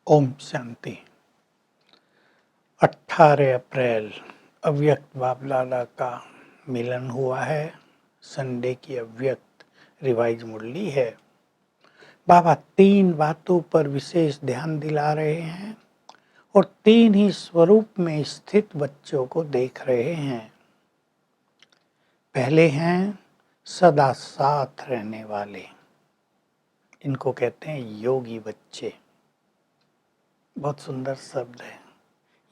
ओम शांति। 18 अप्रैल अव्यक्त बाप दादा का मिलन हुआ है। संडे की अव्यक्त रिवाइज मुरली है। बाबा 3 बातों पर विशेष ध्यान दिला रहे हैं और 3 ही स्वरूप में स्थित बच्चों को देख रहे हैं। पहले हैं सदा साथ रहने वाले, इनको कहते हैं योगी बच्चे। बहुत सुंदर शब्द है।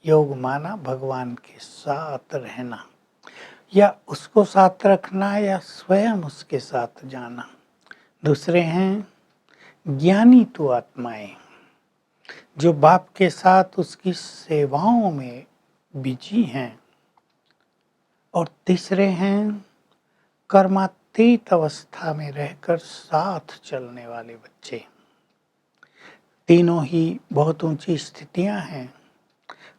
योग माना भगवान के साथ रहना, या उसको साथ रखना, या स्वयं उसके साथ जाना। दूसरे हैं ज्ञानी तो आत्माएं, जो बाप के साथ उसकी सेवाओं में बिजी हैं। और तीसरे हैं कर्मातीत अवस्था में रहकर साथ चलने वाले बच्चे। तीनों ही बहुत ऊंची स्थितियां हैं।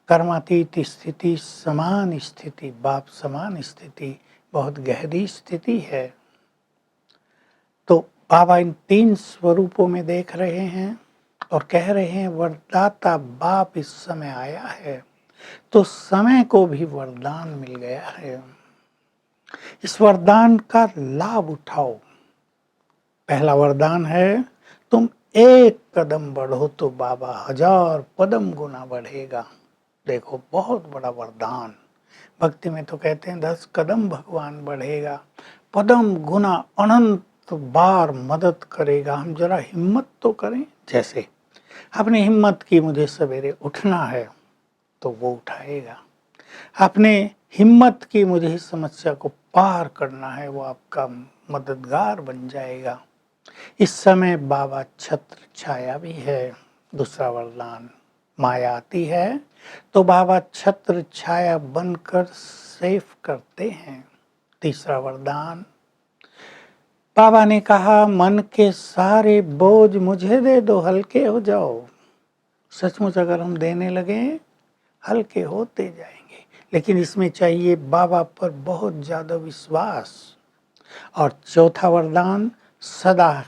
कर्मातीत स्थिति, समान स्थिति, बाप समान स्थिति बहुत गहरी स्थिति है। तो बाबा इन 3 स्वरूपों में देख रहे हैं और कह रहे हैं वरदाता बाप इस समय आया है तो समय को भी वरदान मिल गया है। इस वरदान का लाभ उठाओ। पहला वरदान है तुम 1 कदम बढ़ो तो बाबा 1000 कदम गुना बढ़ेगा। देखो, बहुत बड़ा वरदान। भक्ति में तो कहते हैं 10 कदम भगवान बढ़ेगा, पदम गुना अनंत बार मदद करेगा। हम जरा हिम्मत तो करें। जैसे आपने हिम्मत की मुझे सवेरे उठना है तो वो उठाएगा। आपने हिम्मत की मुझे इस समस्या को पार करना है, वो आपका मददगार बन जाएगा। इस समय बाबा छत्र छाया भी है। दूसरा वरदान, माया आती है तो बाबा छत्र छाया बनकर सेफ करते हैं। तीसरा वरदान, बाबा ने कहा मन के सारे बोझ मुझे दे दो, हल्के हो जाओ। सचमुच अगर हम देने लगे हल्के होते जाएंगे, लेकिन इसमें चाहिए बाबा पर बहुत ज्यादा विश्वास। और चौथा वरदान, सदा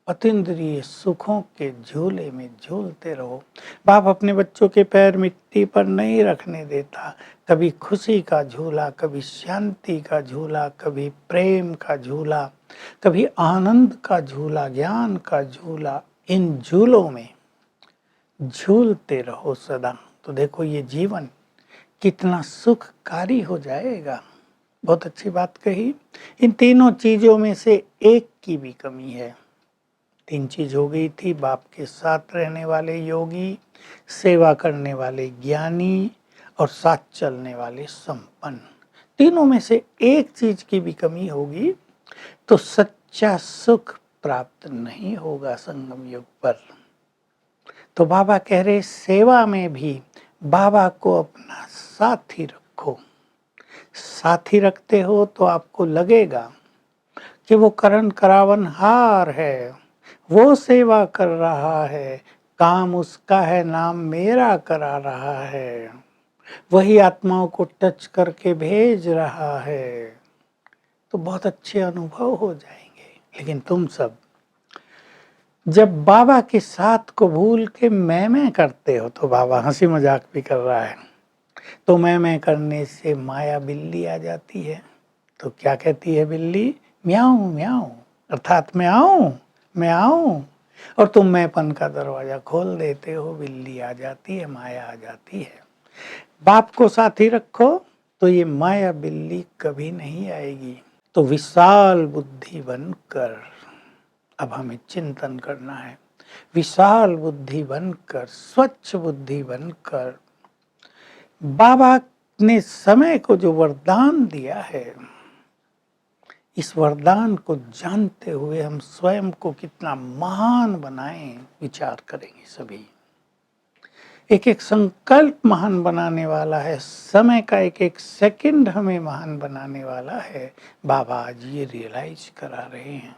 अतीन्द्रिय सुखों के झूले में झूलते रहो। बाप अपने बच्चों के पैर मिट्टी पर नहीं रखने देता। कभी खुशी का झूला, कभी शांति का झूला, कभी प्रेम का झूला, कभी आनंद का झूला, ज्ञान का झूला। इन झूलों में झूलते रहो सदा। तो देखो ये जीवन कितना सुखकारी हो जाएगा। बहुत अच्छी बात कही। इन तीनों चीजों में से एक की भी कमी है। 3 चीज हो गई थी, बाप के साथ रहने वाले योगी, सेवा करने वाले ज्ञानी, और साथ चलने वाले संपन्न। तीनों में से एक चीज की भी कमी होगी तो सच्चा सुख प्राप्त नहीं होगा संगम युग पर। तो बाबा कह रहे सेवा में भी बाबा को अपना साथी रखो। साथी रखते हो तो आपको लगेगा कि वो करण करावन हार है, वो सेवा कर रहा है, काम उसका है, नाम मेरा करा रहा है, वही आत्माओं को टच करके भेज रहा है। तो बहुत अच्छे अनुभव हो जाएंगे। लेकिन तुम सब जब बाबा के साथ को भूल के मैं करते हो, तो बाबा हंसी मजाक भी कर रहा है, तो मैं करने से माया बिल्ली आ जाती है। तो क्या कहती है बिल्ली? म्याऊं म्याऊं, अर्थात मैं आऊं, और तुम मैंपन का दरवाजा खोल देते हो, बिल्ली आ जाती है, माया आ जाती है। बाप को साथी रखो तो ये माया बिल्ली कभी नहीं आएगी। तो विशाल बुद्धि बनकर अब हमें चिंतन करना है। विशाल बुद्धि बनकर, स्वच्छ बुद्धि बनकर, बाबा ने समय को जो वरदान दिया है, इस वरदान को जानते हुए हम स्वयं को कितना महान बनाएं, विचार करेंगे सभी। एक एक संकल्प महान बनाने वाला है। समय का एक एक सेकंड हमें महान बनाने वाला है। बाबा आज ये रियलाइज करा रहे हैं।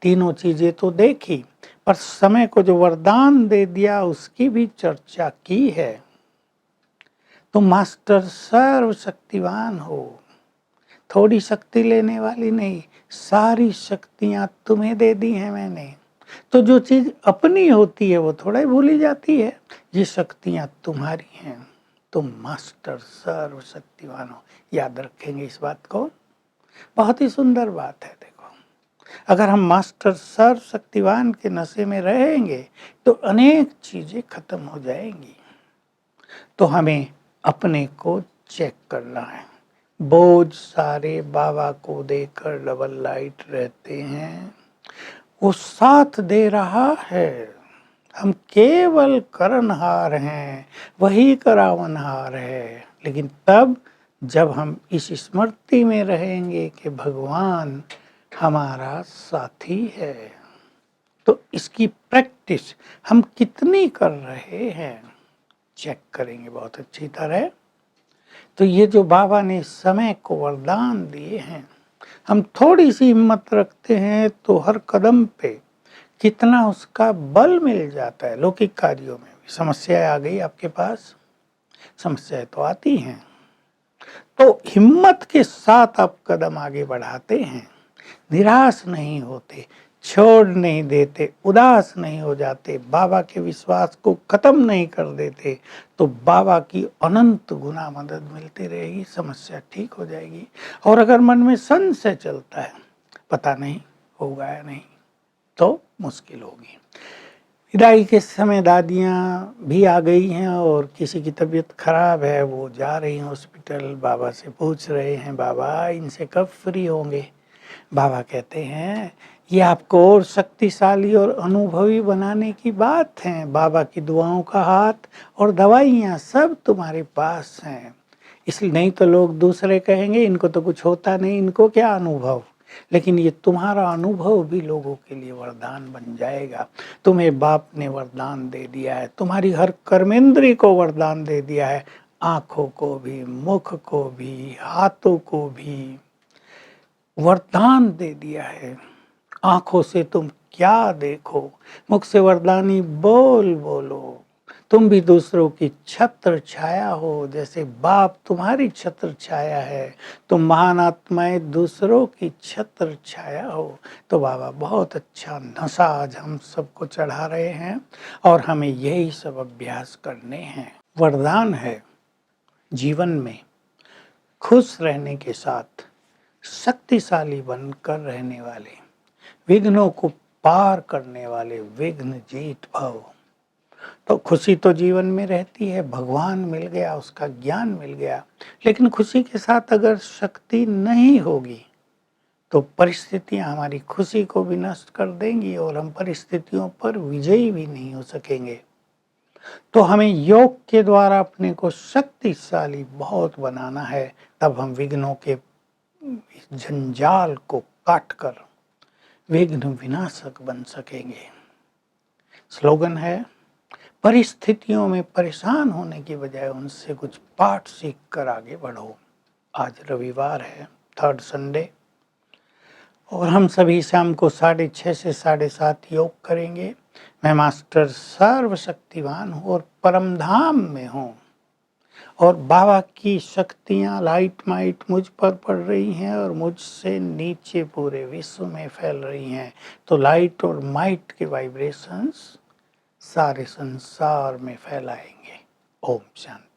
तीनों चीजें तो देखी, पर समय को जो वरदान दे दिया उसकी भी चर्चा की है। तुम मास्टर सर्वशक्तिवान हो, थोड़ी शक्ति लेने वाली नहीं, सारी शक्तियां तुम्हें दे दी हैं मैंने। तो जो चीज़ अपनी होती है वो थोड़ा ही भूली जाती है। ये शक्तियाँ तुम्हारी हैं, तुम मास्टर सर्वशक्तिमान हो। याद रखेंगे इस बात को। बहुत ही सुंदर बात है। देखो, अगर हम मास्टर सर्वशक्तिमान के नशे में रहेंगे तो अनेक चीज़ें खत्म हो जाएंगी। तो हमें अपने को चेक करना है। बोझ सारे बाबा को देकर डबल लाइट रहते हैं, वो साथ दे रहा है। हम केवल करनहार हैं, वही करावनहार है। लेकिन तब जब हम इस स्मृति में रहेंगे कि भगवान हमारा साथी है। तो इसकी प्रैक्टिस हम कितनी कर रहे हैं चेक करेंगे बहुत अच्छी तरह। तो ये जो बाबा ने समय को वरदान दिए हैं, हम थोड़ी सी हिम्मत रखते हैं तो हर कदम पे कितना उसका बल मिल जाता है। लौकिक कार्यों में भी समस्याएं आ गई आपके पास, समस्याएं तो आती हैं, तो हिम्मत के साथ आप कदम आगे बढ़ाते हैं, निराश नहीं होते, छोड़ नहीं देते, उदास नहीं हो जाते, बाबा के विश्वास को खत्म नहीं कर देते, तो बाबा की अनंत गुना मदद मिलती रहेगी, समस्या ठीक हो जाएगी। और अगर मन में संशय चलता है, पता नहीं होगा या नहीं, तो मुश्किल होगी। विदाई के समय दादियाँ भी आ गई हैं और किसी की तबीयत खराब है, वो जा रही हैं हॉस्पिटल। बाबा से पूछ रहे हैं, बाबा इनसे कब फ्री होंगे? बाबा कहते हैं ये आपको और शक्तिशाली और अनुभवी बनाने की बात है। बाबा की दुआओं का हाथ और दवाइयाँ सब तुम्हारे पास हैं। इसलिए नहीं तो लोग दूसरे कहेंगे इनको तो कुछ होता नहीं, इनको क्या अनुभव। लेकिन ये तुम्हारा अनुभव भी लोगों के लिए वरदान बन जाएगा। तुम्हें बाप ने वरदान दे दिया है, तुम्हारी हर कर्मेंद्री को वरदान दे दिया है, आंखों को भी, मुख को भी, हाथों को भी वरदान दे दिया है। आंखों से तुम क्या देखो, मुख से वरदानी बोल बोलो। तुम भी दूसरों की छत्र छाया हो, जैसे बाप तुम्हारी छत्र छाया है। तुम महान आत्माएं दूसरों की छत्र छाया हो। तो बाबा बहुत अच्छा नशा आज हम सबको चढ़ा रहे हैं और हमें यही सब अभ्यास करने हैं। वरदान है जीवन में खुश रहने के साथ शक्तिशाली बनकर रहने वाले, विघ्नों को पार करने वाले विघ्न जीत भव। तो खुशी तो जीवन में रहती है, भगवान मिल गया, उसका ज्ञान मिल गया। लेकिन खुशी के साथ अगर शक्ति नहीं होगी तो परिस्थितियां हमारी खुशी को भी नष्ट कर देंगी और हम परिस्थितियों पर विजयी भी नहीं हो सकेंगे। तो हमें योग के द्वारा अपने को शक्तिशाली बहुत बनाना है, तब हम विघ्नों के जंजाल को काटकर विघ्न विनाशक बन सकेंगे। स्लोगन है, परिस्थितियों में परेशान होने की बजाय उनसे कुछ पाठ सीख कर आगे बढ़ो। आज रविवार है, थर्ड संडे, और हम सभी शाम को 6:30 से 7:30 योग करेंगे। मैं मास्टर सर्वशक्तिवान हूँ और परमधाम में हूँ और बाबा की शक्तियाँ लाइट माइट मुझ पर पड़ रही हैं और मुझसे नीचे पूरे विश्व में फैल रही हैं। तो लाइट और माइट के वाइब्रेशंस सारे संसार में फैलाएंगे। ओम शांति।